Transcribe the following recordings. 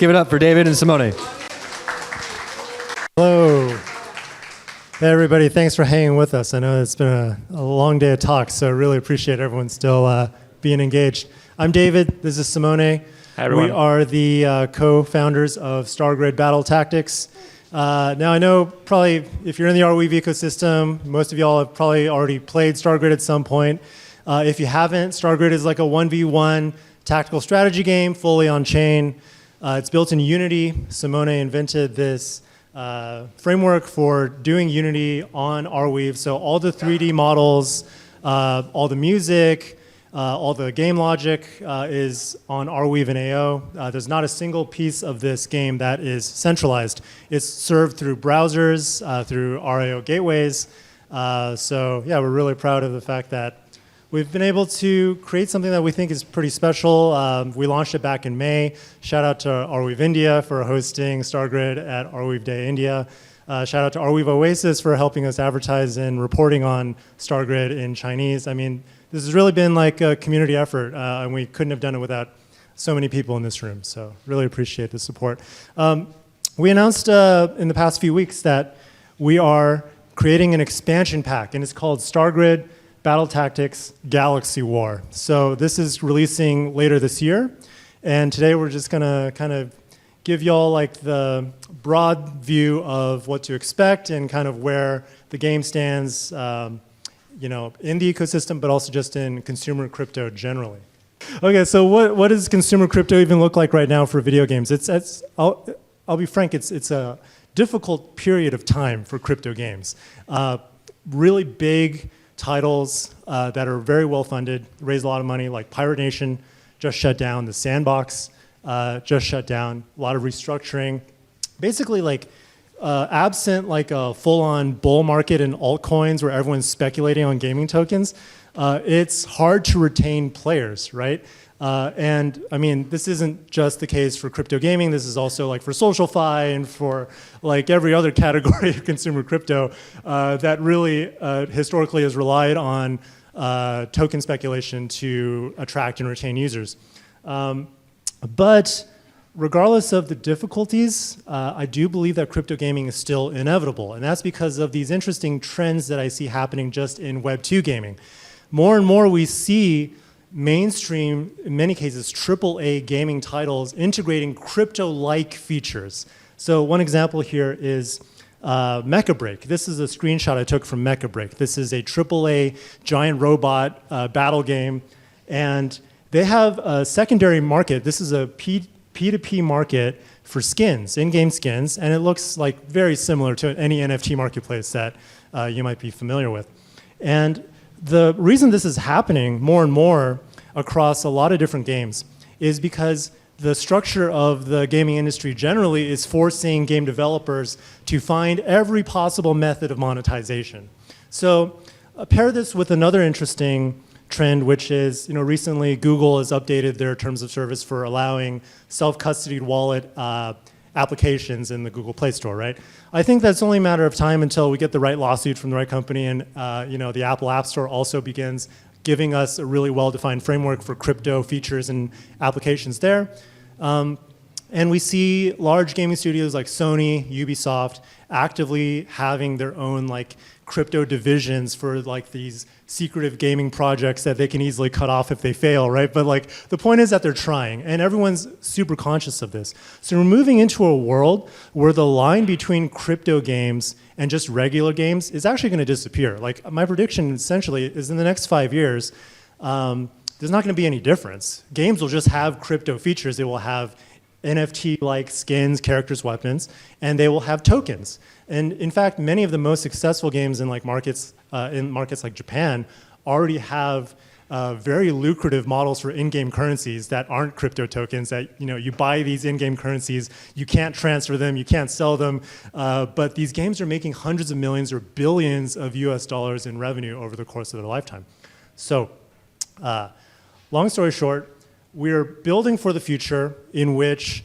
Give it up for David and Simone. Hello. Hey, everybody. Thanks for hanging with us. I know it's been a long day of talks, so I really appreciate everyone still being engaged. I'm David. This is Simone. Hi, everyone. We are the co-founders of StarGrid Battle Tactics. Now, I know probably if you're in the Arweave ecosystem, most of y'all have probably already played StarGrid at some point. If you haven't, StarGrid is like a 1v1 tactical strategy game, fully on-chain. It's built in Unity. Simone invented this framework for doing Unity on Arweave. So all the 3D models, all the music, all the game logic is on Arweave and AO. There's not a single piece of this game that is centralized. It's served through browsers, through RAO gateways. So yeah, we're really proud of the fact that we've been able to create something that we think is pretty special. We launched it back in May. Shout out to Arweave India for hosting StarGrid at Arweave Day India. Shout out to Arweave Oasis for helping us advertise and reporting on StarGrid in Chinese. I mean, this has really been like a community effort, and we couldn't have done it without so many people in this room. So really appreciate the support. We announced in the past few weeks that we are creating an expansion pack, and it's called StarGrid Battle Tactics Galaxy War. So this is releasing later this year, and today we're just gonna kind of give y'all like the broad view of what to expect and kind of where the game stands you know, in the ecosystem, but also just in consumer crypto generally. Okay, so what does consumer crypto even look like right now for video games? I'll be frank, it's a difficult period of time for crypto games. Really big titles that are very well funded, raise a lot of money, like Pirate Nation just shut down, the Sandbox just shut down, a lot of restructuring. Basically, like absent like a full-on bull market in altcoins where everyone's speculating on gaming tokens, it's hard to retain players, right? And I mean, this isn't just the case for crypto gaming. This is also like for SocialFi and for like every other category of consumer crypto that really historically has relied on token speculation to attract and retain users. But regardless of the difficulties, I do believe that crypto gaming is still inevitable. And that's because of these interesting trends that I see happening just in Web 2 gaming. More and more we see mainstream, in many cases, AAA gaming titles integrating crypto-like features. So one example here is Mecha Break. This is a screenshot I took from Mecha Break. This is a AAA giant robot battle game. And they have a secondary market. This is a P2P market for skins, in-game skins, and it looks like very similar to any NFT marketplace that you might be familiar with. And the reason this is happening more and more across a lot of different games is because the structure of the gaming industry generally is forcing game developers to find every possible method of monetization. So pair this with another interesting trend, which is, you know, recently Google has updated their terms of service for allowing self-custodied wallet applications in the Google Play Store, right? I think that's only a matter of time until we get the right lawsuit from the right company, and you know, the Apple App Store also begins giving us a really well-defined framework for crypto features and applications there. And we see large gaming studios like Sony, Ubisoft, actively having their own like crypto divisions for like these secretive gaming projects that they can easily cut off if they fail, right? But like the point is that they're trying, and everyone's super conscious of this. So we're moving into a world where the line between crypto games and just regular games is actually going to disappear. Like my prediction essentially is in the next 5 years, there's not going to be any difference. Games will just have crypto features. They will have NFT-like skins, characters, weapons, and they will have tokens. And in fact, many of the most successful games in markets like Japan already have very lucrative models for in-game currencies that aren't crypto tokens. That, you know, you buy these in-game currencies, you can't transfer them, you can't sell them, but these games are making hundreds of millions or billions of US dollars in revenue over the course of their lifetime. So, long story short, we're building for the future in which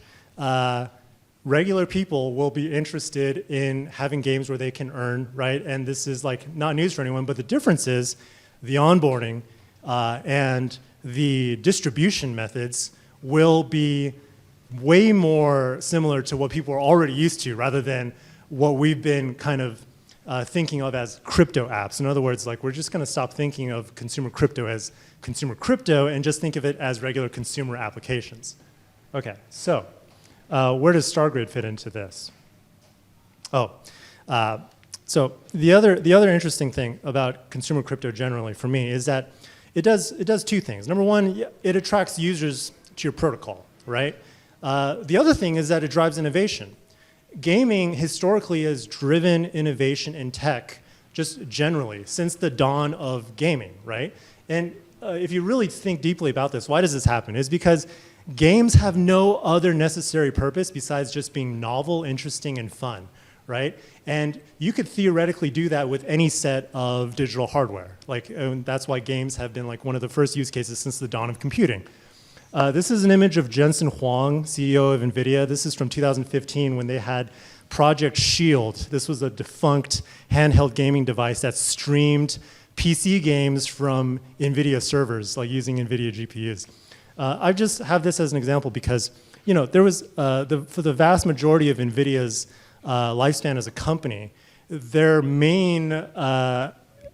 regular people will be interested in having games where they can earn, right? And this is like not news for anyone, but the difference is the onboarding and the distribution methods will be way more similar to what people are already used to rather than what we've been kind of thinking of as crypto apps. In other words, like we're just going to stop thinking of consumer crypto as consumer crypto and just think of it as regular consumer applications. Okay, so where does StarGrid fit into this? Oh, so the other interesting thing about consumer crypto generally for me is that it does two things. Number one, it attracts users to your protocol, right? The other thing is that it drives innovation. Gaming historically has driven innovation in tech just generally since the dawn of gaming, right? And if you really think deeply about this, why does this happen? It's because games have no other necessary purpose besides just being novel, interesting, and fun, right? And you could theoretically do that with any set of digital hardware. Like, and that's why games have been like one of the first use cases since the dawn of computing. This is an image of Jensen Huang, CEO of NVIDIA. This is from 2015 when they had Project Shield. This was a defunct handheld gaming device that streamed PC games from NVIDIA servers, like using NVIDIA GPUs. I just have this as an example because, you know, there was, for the vast majority of NVIDIA's lifespan as a company, their main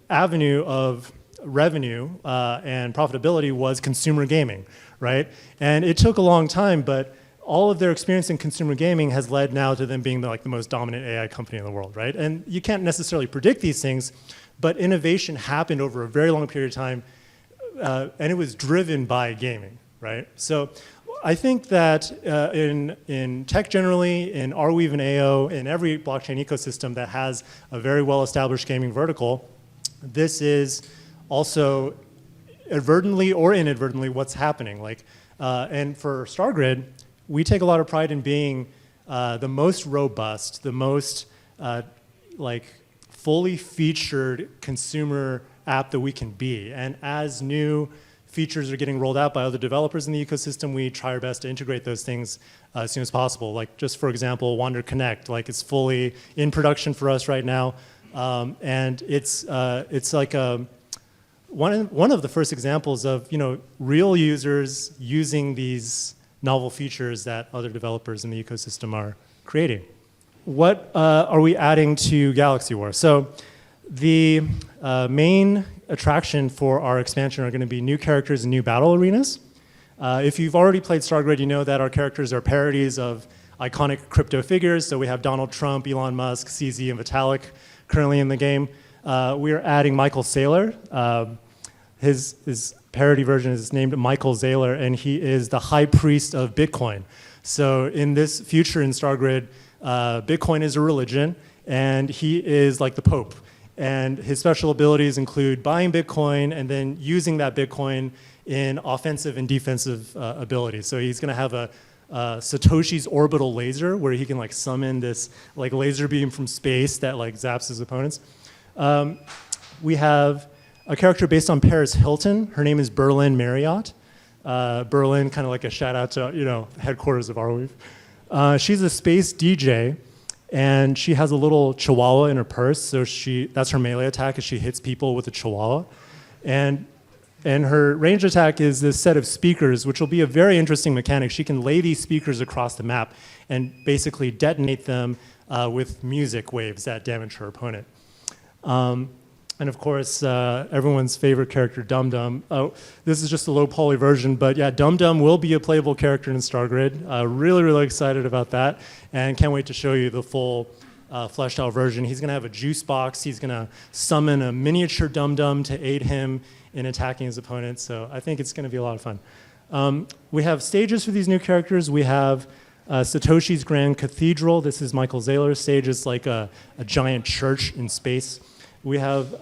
avenue of revenue and profitability was consumer gaming, right? And it took a long time, but all of their experience in consumer gaming has led now to them being the most dominant AI company in the world, right? And you can't necessarily predict these things, but innovation happened over a very long period of time, and it was driven by gaming, right? So I think that in tech generally, in Arweave and AO, in every blockchain ecosystem that has a very well-established gaming vertical, this is also advertently or inadvertently what's happening. And for StarGrid, we take a lot of pride in being the most robust, the most fully featured consumer app that we can be. And as new features are getting rolled out by other developers in the ecosystem, we try our best to integrate those things as soon as possible. Like just for example, Wander Connect, it's fully in production for us right now. And it's like one of the first examples of real users using these novel features that other developers in the ecosystem are creating. What are we adding to Galaxy War? So the main attraction for our expansion are going to be new characters and new battle arenas. If you've already played StarGrid, you know that our characters are parodies of iconic crypto figures. So we have Donald Trump, Elon Musk, CZ, and Vitalik currently in the game. We are adding Michael Saylor. His parody version is named Michael Saylor, and he is the high priest of Bitcoin. So in this future in StarGrid, Bitcoin is a religion, and he is like the Pope. And his special abilities include buying Bitcoin and then using that Bitcoin in offensive and defensive abilities. So he's going to have a Satoshi's orbital laser where he can summon this laser beam from space that zaps his opponents. We have a character based on Paris Hilton. Her name is Berlin Marriott. Berlin, kind of like a shout out to headquarters of Arweave. She's a space DJ, and she has a little chihuahua in her purse. So that's her melee attack, is she hits people with a chihuahua, and her ranged attack is this set of speakers, which will be a very interesting mechanic. She can lay these speakers across the map and basically detonate them with music waves that damage her opponent. And of course, everyone's favorite character, Dum Dum. Oh, this is just a low poly version, but yeah, Dum Dum will be a playable character in StarGrid. Really, really excited about that, and can't wait to show you the full fleshed out version. He's gonna have a juice box. He's gonna summon a miniature Dum Dum to aid him in attacking his opponents. So I think it's gonna be a lot of fun. We have stages for these new characters. We have Satoshi's Grand Cathedral. This is Michael Saylor's stage. It's like a giant church in space. We have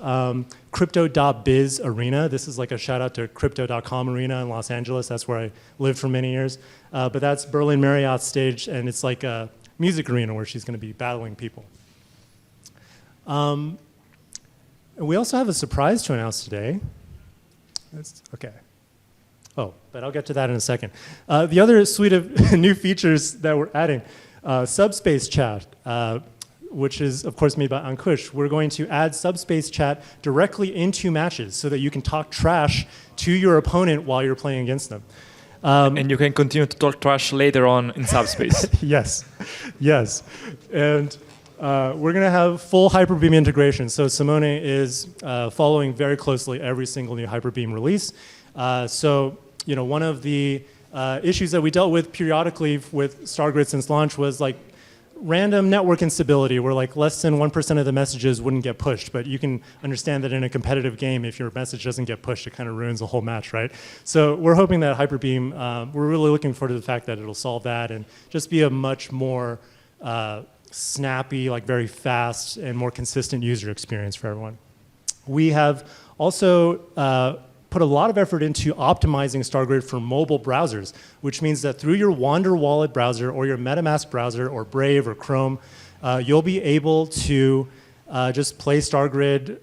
Crypto.biz Arena. This is like a shout out to Crypto.com Arena in Los Angeles. That's where I lived for many years. But that's Berlin Marriott's stage, and it's like a music arena where she's going to be battling people. And we also have a surprise to announce today. Okay. Oh, but I'll get to that in a second. The other suite of new features that we're adding, subspace chat, which is, of course, made by Ankush. We're going to add subspace chat directly into matches so that you can talk trash to your opponent while you're playing against them. And you can continue to talk trash later on in subspace. Yes, yes. And we're going to have full HyperBEAM integration. So Simone is following very closely every single new HyperBEAM release. So, you know, one of the issues that we dealt with periodically with StarGrid since launch was like random network instability where like less than 1% of the messages wouldn't get pushed. But you can understand that in a competitive game, if your message doesn't get pushed, it kind of ruins the whole match, right? So we're hoping that HyperBEAM, we're really looking forward to the fact that it'll solve that and just be a much more snappy, like very fast and more consistent user experience for everyone. We have also put a lot of effort into optimizing StarGrid for mobile browsers, which means that through your Wander Wallet browser or your MetaMask browser or Brave or Chrome, you'll be able to just play StarGrid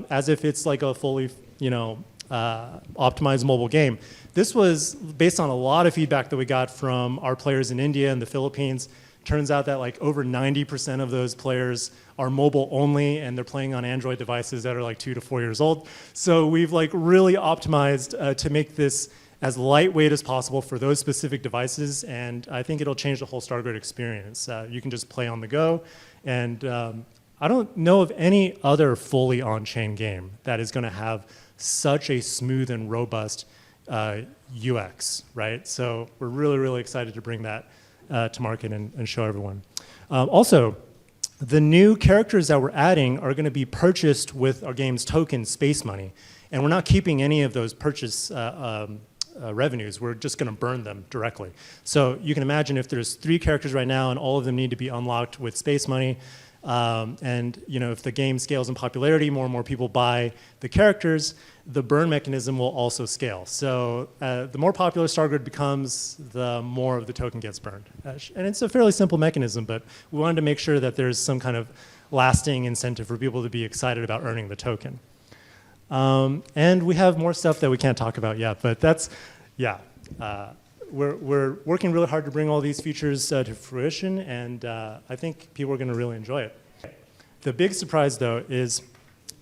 as if it's like a fully, you know, optimized mobile game. This was based on a lot of feedback that we got from our players in India and the Philippines. Turns out that like over 90% of those players are mobile only and they're playing on Android devices that are like 2 to 4 years old. So we've like really optimized to make this as lightweight as possible for those specific devices, and I think it'll change the whole StarGrid experience. You can just play on the go, and I don't know of any other fully on-chain game that is going to have such a smooth and robust UX, right? So we're really, really excited to bring that to market and show everyone. Also, the new characters that we're adding are going to be purchased with our game's token, Space Money. And we're not keeping any of those purchase revenues. We're just going to burn them directly. So you can imagine if there's 3 characters right now and all of them need to be unlocked with Space Money, and you know, if the game scales in popularity, more and more people buy the characters, the burn mechanism will also scale. So the more popular StarGrid becomes, the more of the token gets burned. And it's a fairly simple mechanism, but we wanted to make sure that there's some kind of lasting incentive for people to be excited about earning the token. And we have more stuff that we can't talk about yet, but that's, yeah. We're working really hard to bring all these features to fruition, and I think people are going to really enjoy it. The big surprise, though, is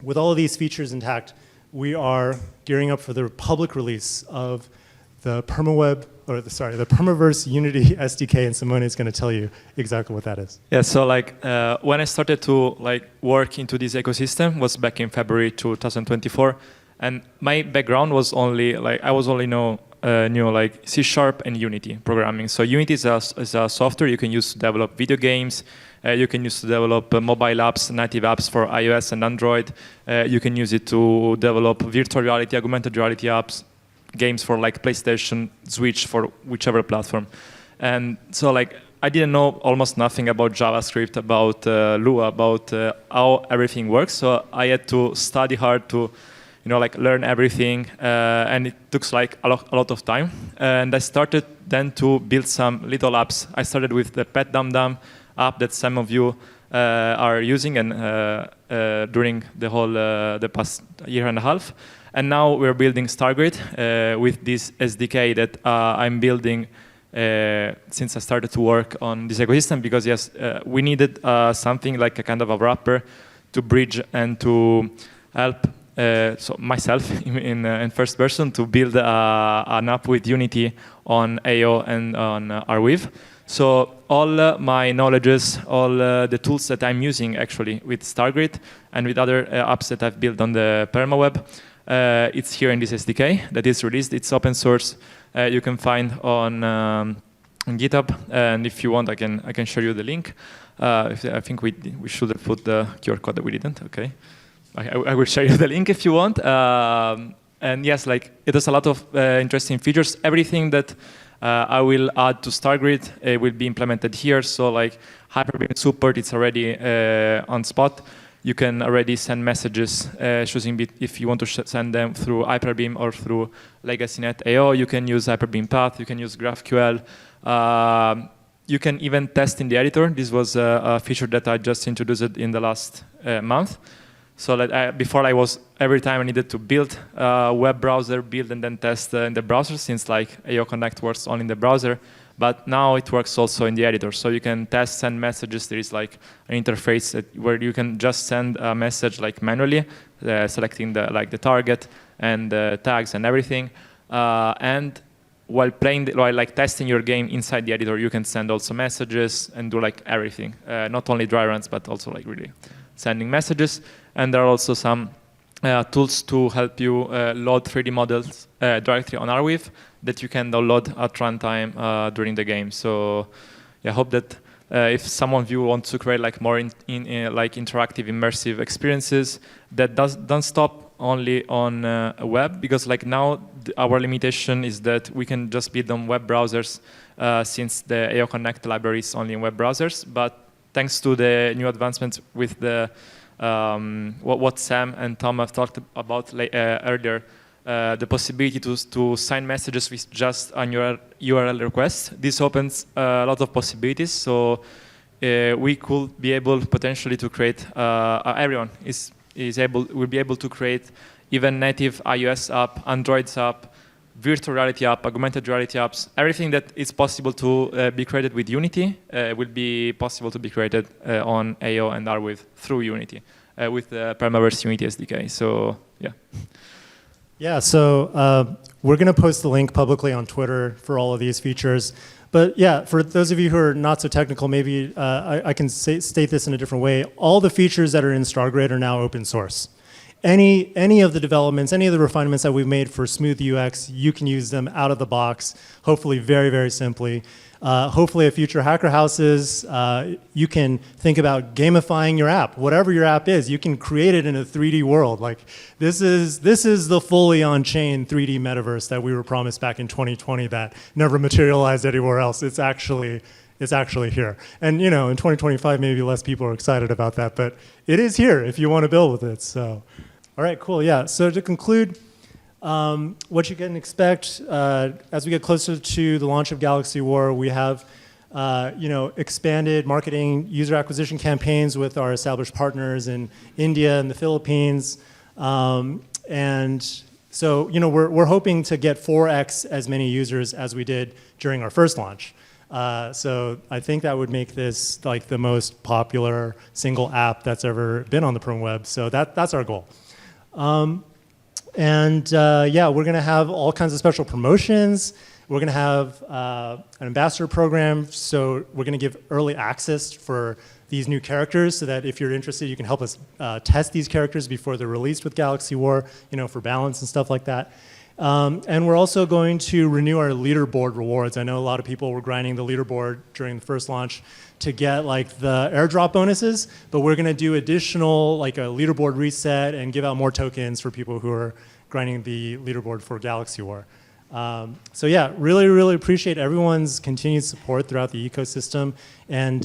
with all of these features intact, we are gearing up for the public release of the Permaverse Unity SDK, and Simone is going to tell you exactly what that is. Yeah, so like when I started to like work into this ecosystem was back in February 2024, and my background was only like I was only knew like C# and Unity programming. So Unity is a software you can use to develop video games. You can use to develop mobile apps, native apps for iOS and Android. You can use it to develop virtual reality, augmented reality apps, games for like PlayStation, Switch, for whichever platform. And so like I didn't know almost nothing about JavaScript, about Lua, about how everything works. So I had to study hard to like learn everything, and it took like a lot of time. And I started then to build some little apps. I started with the Pet Dum Dum app that some of you are using and during the whole the past year and a half. And now we're building StarGrid with this SDK that I'm building since I started to work on this ecosystem, because yes, we needed something like a kind of a wrapper to bridge and to help so myself in first person to build an app with Unity on AO and on Arweave. So all my knowledges, all the tools that I'm using actually with StarGrid and with other apps that I've built on the Permaweb, it's here in this SDK that is released. It's open source. You can find on GitHub, and if you want, I can show you the link. I think we should have put the QR code that we didn't. Okay. I will share you the link if you want. And yes, like it has a lot of interesting features. Everything that I will add to StarGrid will be implemented here. So like HyperBEAM support, it's already on spot. You can already send messages, choosing if you want to send them through HyperBEAM or through LegacyNet AO. You can use HyperBEAM Path. You can use GraphQL. You can even test in the editor. This was a feature that I just introduced in the last month. So that before every time I needed to build a web browser, build and then test in the browser, since like AO Connect works only in the browser. But now it works also in the editor. So you can test, send messages. There is like an interface where you can just send a message like manually, selecting the target and the tags and everything. And while playing, while like testing your game inside the editor, you can send also messages and do like everything, not only dry runs, but also like really sending messages. And there are also some tools to help you load 3D models directly on Arweave that you can download at runtime during the game. So yeah, I hope that if someone of you wants to create like more like interactive, immersive experiences, that don't stop only on a web, because like now our limitation is that we can just build on web browsers since the AO Connect library is only in web browsers. But thanks to the new advancements with the what Sam and Tom have talked about earlier, the possibility to sign messages with just an URL request. This opens a lot of possibilities. So we could be able potentially to create, everyone will be able to create even native iOS app, Android app, virtual reality app, augmented reality apps. Everything that is possible to be created with Unity will be possible to be created on AO and Arweave through Unity with the Permaverse Unity SDK. So yeah. Yeah, so we're going to post the link publicly on Twitter for all of these features. But yeah, for those of you who are not so technical, maybe I can state this in a different way. All the features that are in StarGrid are now open source. Any of the developments, any of the refinements that we've made for smooth UX, you can use them out of the box, hopefully very, very simply. Hopefully at future Hacker Houses, you can think about gamifying your app. Whatever your app is, you can create it in a 3D world. Like this is the fully on-chain 3D metaverse that we were promised back in 2020 that never materialized anywhere else. It's actually here. And you know, in 2025, maybe less people are excited about that, but it is here if you want to build with it. So, all right, cool, yeah. So to conclude, what you can expect as we get closer to the launch of Galaxy War, we have expanded marketing user acquisition campaigns with our established partners in India and the Philippines. And so we're hoping to get 4x as many users as we did during our first launch. So I think that would make this like the most popular single app that's ever been on the Perm web. So that's our goal. Yeah, we're going to have all kinds of special promotions. We're going to have an ambassador program. So we're going to give early access for these new characters so that if you're interested, you can help us test these characters before they're released with Galaxy War, for balance and stuff like that. And we're also going to renew our leaderboard rewards. I know a lot of people were grinding the leaderboard during the first launch to get like the airdrop bonuses, but we're going to do additional like a leaderboard reset and give out more tokens for people who are grinding the leaderboard for Galaxy War. So yeah, really, really appreciate everyone's continued support throughout the ecosystem. And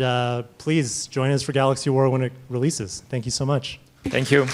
please join us for Galaxy War when it releases. Thank you so much. Thank you.